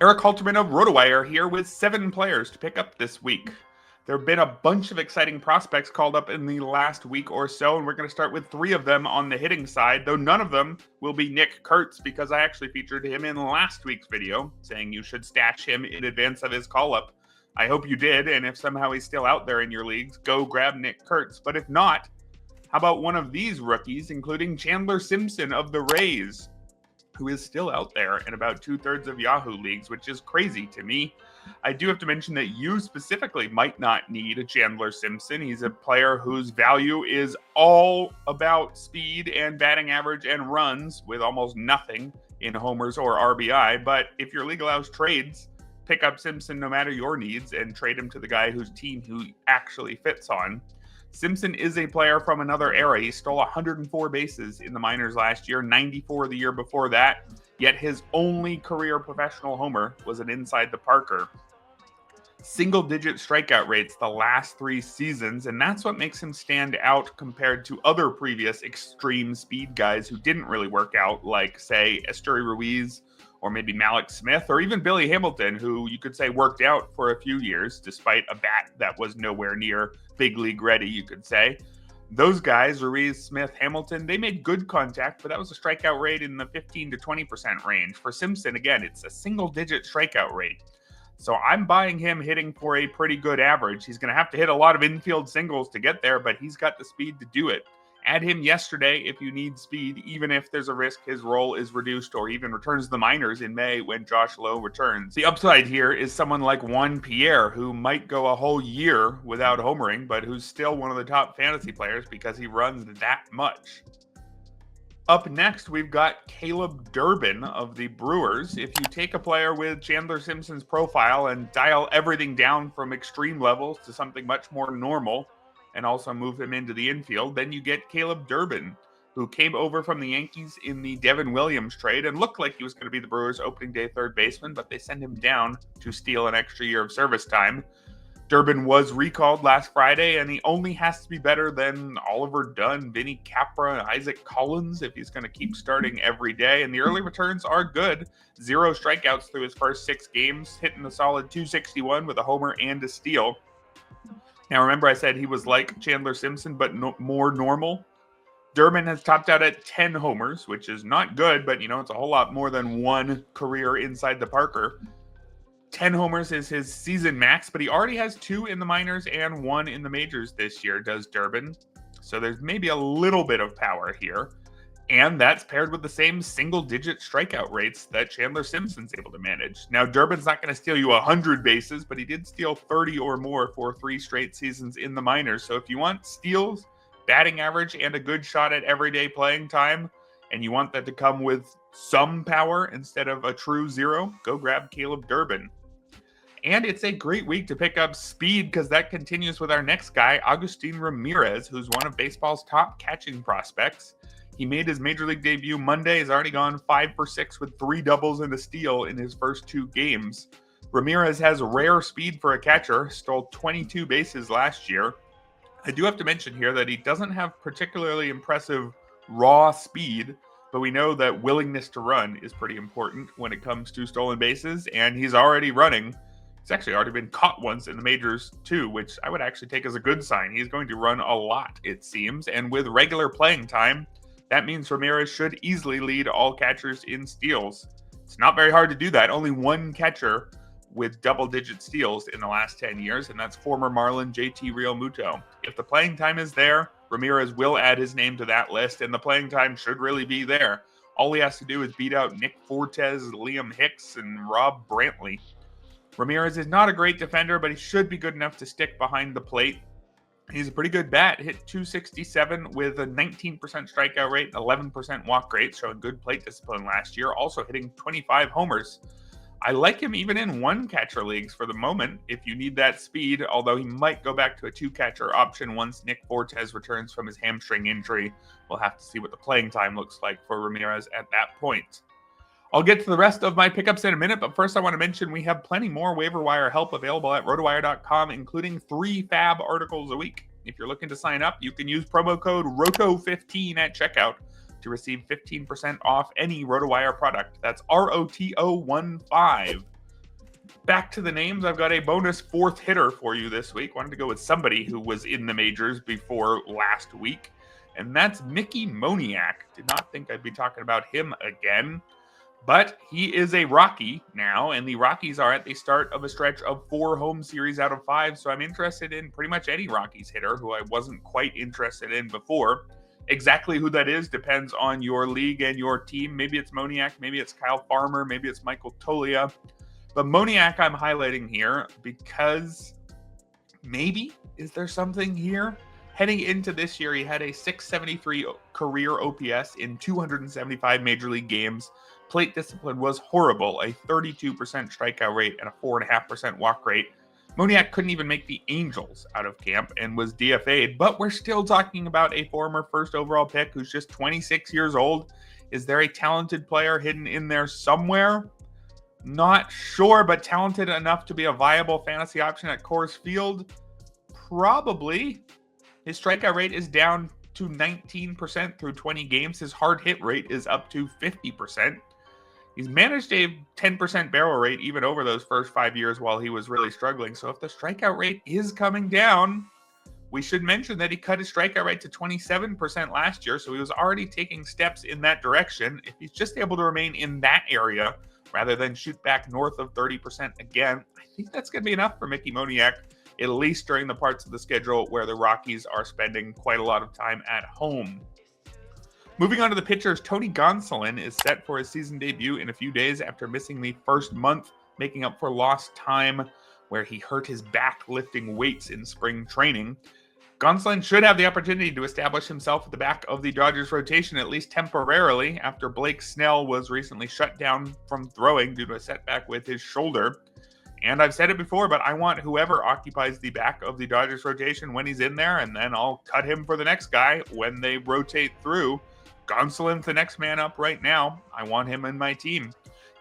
Erik Halterman of RotoWire here with 7 players to pick up this week. There have been a bunch of exciting prospects called up in the last week or so, and we're going to start with 3 of them on the hitting side, though none of them will be Nick Kurtz because I actually featured him in last week's video, saying you should stash him in advance of his call-up. I hope you did, and if somehow he's still out there in your leagues, go grab Nick Kurtz. But if not, how about one of these rookies, including Chandler Simpson of the Rays, who is still out there in about 2/3 of Yahoo leagues, which is crazy to me. I do have to mention that you specifically might not need a Chandler Simpson. He's a player whose value is all about speed and batting average and runs with almost nothing in homers or RBI. But if your league allows trades, pick up Simpson no matter your needs and trade him to the guy whose team he actually fits on. Simpson is a player from another era. He stole 104 bases in the minors last year, 94 the year before that, yet his only career professional homer was an inside the Parker. Single-digit strikeout rates the last 3 seasons, and that's what makes him stand out compared to other previous extreme speed guys who didn't really work out, like, say, Esteury Ruiz, or maybe Malik Smith, or even Billy Hamilton, who you could say worked out for a few years, despite a bat that was nowhere near big league ready, you could say. Those guys, Ruiz, Smith, Hamilton, they made good contact, but that was a strikeout rate in the 15 to 20% range. For Simpson, again, it's a single-digit strikeout rate. So I'm buying him hitting for a pretty good average. He's going to have to hit a lot of infield singles to get there, but he's got the speed to do it. Add him yesterday if you need speed, even if there's a risk his role is reduced or even returns to the minors in May when Josh Lowe returns. The upside here is someone like Juan Pierre, who might go a whole year without homering, but who's still one of the top fantasy players because he runs that much. Up next, we've got Caleb Durbin of the Brewers. If you take a player with Chandler Simpson's profile and dial everything down from extreme levels to something much more normal, and also move him into the infield, then you get Caleb Durbin, who came over from the Yankees in the Devin Williams trade and looked like he was going to be the Brewers' opening day third baseman, but they sent him down to steal an extra year of service time. Durbin was recalled last Friday, and he only has to be better than Oliver Dunn, Vinny Capra, and Isaac Collins if he's going to keep starting every day, and the early returns are good. 0 strikeouts through his first 6 games, hitting a solid .261 with a homer and a steal. Now, remember I said he was like Chandler Simpson, but more normal? Durbin has topped out at 10 homers, which is not good, but, it's a whole lot more than 1 career inside the Parker. 10 homers is his season max, but he already has 2 in the minors and 1 in the majors this year, does Durbin. So there's maybe a little bit of power here. And that's paired with the same single-digit strikeout rates that Chandler Simpson's able to manage. Now, Durbin's not going to steal you 100 bases, but he did steal 30 or more for 3 straight seasons in the minors. So if you want steals, batting average, and a good shot at everyday playing time, and you want that to come with some power instead of a true 0, go grab Caleb Durbin. And it's a great week to pick up speed because that continues with our next guy, Agustin Ramirez, who's one of baseball's top catching prospects. He made his major league debut Monday. He's already gone 5 for 6 with 3 doubles and a steal in his first 2 games. Ramirez has rare speed for a catcher, stole 22 bases last year. I do have to mention here that he doesn't have particularly impressive raw speed, but we know that willingness to run is pretty important when it comes to stolen bases, and he's already running. He's actually already been caught once in the majors too, which I would actually take as a good sign. He's going to run a lot, it seems, and with regular playing time, that means Ramirez should easily lead all catchers in steals. It's not very hard to do that. Only 1 catcher with double-digit steals in the last 10 years, and that's former Marlin JT Realmuto. If the playing time is there, Ramirez will add his name to that list, and the playing time should really be there. All he has to do is beat out Nick Fortes, Liam Hicks, and Rob Brantley. Ramirez is not a great defender, but he should be good enough to stick behind the plate. He's a pretty good bat, hit .267 with a 19% strikeout rate, 11% walk rate, showing good plate discipline last year, also hitting 25 homers. I like him even in 1-catcher leagues for the moment if you need that speed, although he might go back to a 2-catcher option once Nick Fortes returns from his hamstring injury. We'll have to see what the playing time looks like for Ramirez at that point. I'll get to the rest of my pickups in a minute, but first I want to mention we have plenty more waiver wire help available at rotowire.com, including 3 fab articles a week. If you're looking to sign up, you can use promo code ROTO15 at checkout to receive 15% off any RotoWire product. That's ROTO15. back to the names. I've got a bonus fourth hitter for you this week. Wanted to go with somebody who was in the majors before last week, and that's Mickey Moniak. Did not think I'd be talking about him again, but he is a Rocky now, and the Rockies are at the start of a stretch of 4 home series out of 5, so I'm interested in pretty much any Rockies hitter who I wasn't quite interested in before. Exactly who that is depends on your league and your team. Maybe it's Moniak, maybe it's Kyle Farmer, maybe it's Michael Toglia. But Moniak I'm highlighting here because maybe, is there something here? Heading into this year, he had a 673 career OPS in 275 major league games. Plate discipline was horrible, a 32% strikeout rate and a 4.5% walk rate. Moniak couldn't even make the Angels out of camp and was DFA'd, but we're still talking about a former first overall pick who's just 26 years old. Is there a talented player hidden in there somewhere? Not sure, but talented enough to be a viable fantasy option at Coors Field? Probably. His strikeout rate is down to 19% through 20 games. His hard hit rate is up to 50%. He's managed a 10% barrel rate even over those first 5 years while he was really struggling. So if the strikeout rate is coming down, we should mention that he cut his strikeout rate to 27% last year. So he was already taking steps in that direction. If he's just able to remain in that area rather than shoot back north of 30% again, I think that's going to be enough for Mickey Moniak, at least during the parts of the schedule where the Rockies are spending quite a lot of time at home. Moving on to the pitchers, Tony Gonsolin is set for his season debut in a few days after missing the first month, making up for lost time where he hurt his back lifting weights in spring training. Gonsolin should have the opportunity to establish himself at the back of the Dodgers rotation, at least temporarily, after Blake Snell was recently shut down from throwing due to a setback with his shoulder. And I've said it before, but I want whoever occupies the back of the Dodgers rotation when he's in there, and then I'll cut him for the next guy when they rotate through. Gonsolin's the next man up right now. I want him in my team.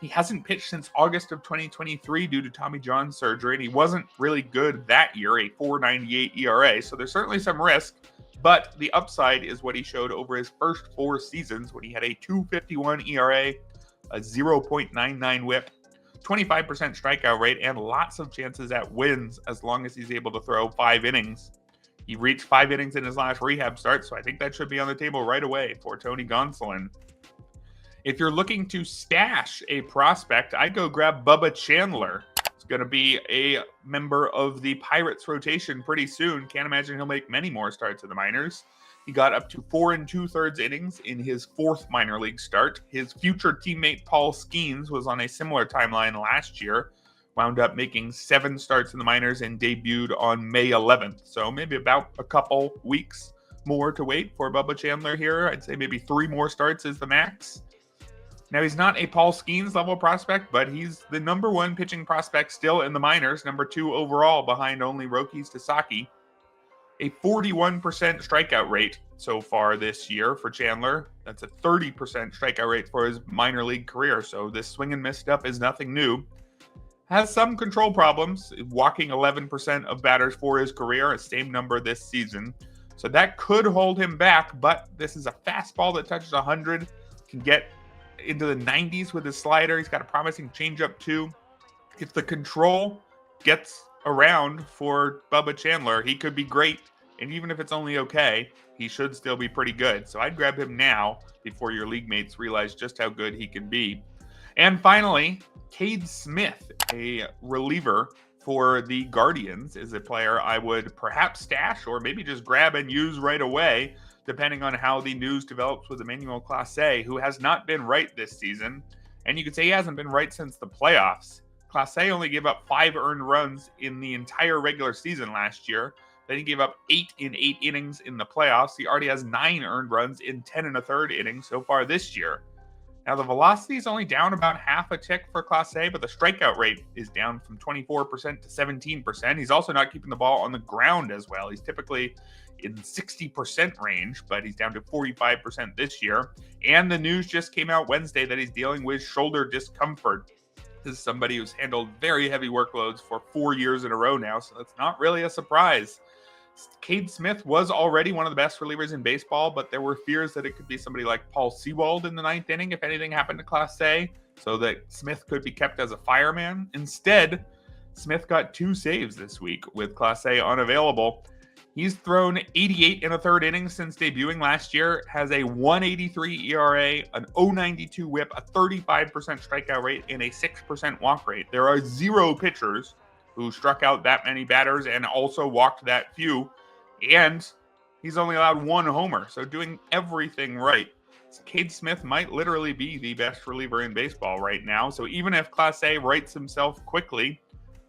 He hasn't pitched since August of 2023 due to Tommy John surgery, and he wasn't really good that year, a 4.98 ERA, so there's certainly some risk, but the upside is what he showed over his first 4 seasons when he had a 2.51 ERA, a 0.99 whip, 25% strikeout rate, and lots of chances at wins as long as he's able to throw 5 innings. He reached 5 innings in his last rehab start, so I think that should be on the table right away for Tony Gonsolin. If you're looking to stash a prospect, I'd go grab Bubba Chandler. He's going to be a member of the Pirates rotation pretty soon. Can't imagine he'll make many more starts in the minors. He got up to 4 2/3 innings in his 4th minor league start. His future teammate Paul Skeens was on a similar timeline last year. Wound up making 7 starts in the minors and debuted on May 11th. So maybe about a couple weeks more to wait for Bubba Chandler here. I'd say maybe 3 more starts is the max. Now, he's not a Paul Skeens level prospect, but he's the number 1 pitching prospect still in the minors, number 2 overall behind only Roki Sasaki. A 41% strikeout rate so far this year for Chandler. That's a 30% strikeout rate for his minor league career. So this swing and miss stuff is nothing new. Has some control problems, walking 11% of batters for his career, a same number this season. So that could hold him back, but this is a fastball that touches 100, can get into the 90s with his slider. He's got a promising changeup too. If the control gets around for Bubba Chandler, he could be great. And even if it's only okay, he should still be pretty good. So I'd grab him now before your league mates realize just how good he can be. And finally, Cade Smith, a reliever for the Guardians, is a player I would perhaps stash or maybe just grab and use right away, depending on how the news develops with Emmanuel Clase, who has not been right this season. And you could say he hasn't been right since the playoffs. Clase only gave up 5 earned runs in the entire regular season last year. Then he gave up 8 in 8 innings in the playoffs. He already has 9 earned runs in 10 1/3 innings so far this year. Now, the velocity is only down about half a tick for Clase, but the strikeout rate is down from 24% to 17%. He's also not keeping the ball on the ground as well. He's typically in the 60% range, but he's down to 45% this year. And the news just came out Wednesday that he's dealing with shoulder discomfort. This is somebody who's handled very heavy workloads for 4 years in a row now, so that's not really a surprise. Cade Smith was already one of the best relievers in baseball, but there were fears that it could be somebody like Paul Sewald in the 9th inning if anything happened to Clase, so that Smith could be kept as a fireman. Instead, Smith got 2 saves this week with Class A unavailable. He's thrown 88 in a third inning since debuting last year, has a 1.83 ERA, an 0.92 whip, a 35% strikeout rate, and a 6% walk rate. There are 0 pitchers who struck out that many batters and also walked that few, and he's only allowed 1 homer, so doing everything right. Cade Smith might literally be the best reliever in baseball right now, so even if Class A rights himself quickly,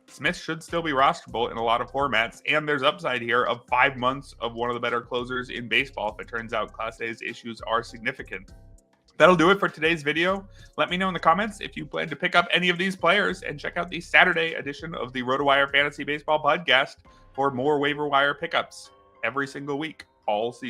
Smith should still be rosterable in a lot of formats, and there's upside here of 5 months of one of the better closers in baseball if it turns out Class A's issues are significant. That'll do it for today's video. Let me know in the comments if you plan to pick up any of these players, and check out the Saturday edition of the RotoWire Fantasy Baseball Podcast for more waiver wire pickups every single week, all season.